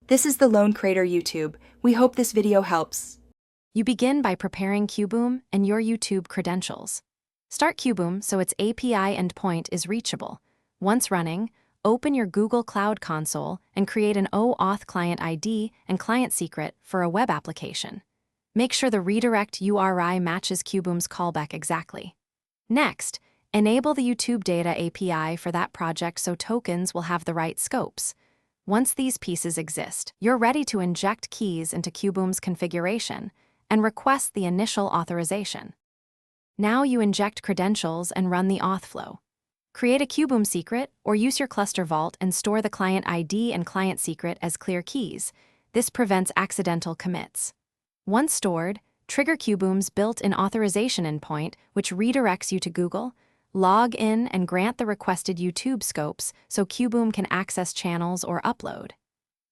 This is the Lone Creator YouTube. We hope this video helps. You begin by preparing Kuboom and your YouTube credentials. Start Kuboom so its API endpoint is reachable. Once running, open your Google Cloud Console and create an OAuth client ID and client secret for a web application. Make sure the redirect URI matches Kuboom's callback exactly. Next, enable the YouTube Data API for that project so tokens will have the right scopes. Once these pieces exist, you're ready to inject keys into Kuboom's configuration and request the initial authorization. Now you inject credentials and run the auth flow. Create a Kuboom secret or use your cluster vault and store the client ID and client secret as clear keys. This prevents accidental commits. Once stored, trigger Kuboom's built-in authorization endpoint, which redirects you to Google. Log in and grant the requested YouTube scopes so Kuboom can access channels or upload.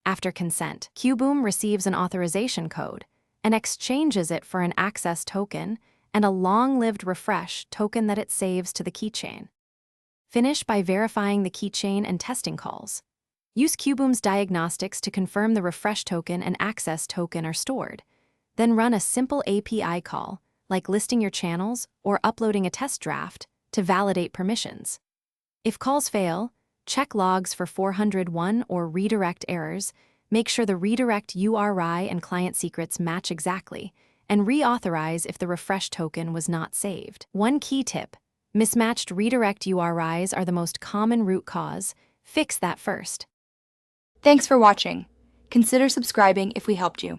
After consent, Kuboom receives an authorization code and exchanges it for an access token and a long-lived refresh token that it saves to the keychain. Finish by verifying the keychain and testing calls. Use Kuboom's diagnostics to confirm the refresh token and access token are stored. Then run a simple API call, like listing your channels or uploading a test draft, to validate permissions. If calls fail, check logs for 401 or redirect errors, make sure the redirect URI and client secrets match exactly, and reauthorize if the refresh token was not saved. One key tip: mismatched redirect URIs are the most common root cause. Fix that first. Thanks for watching. Consider subscribing if we helped you.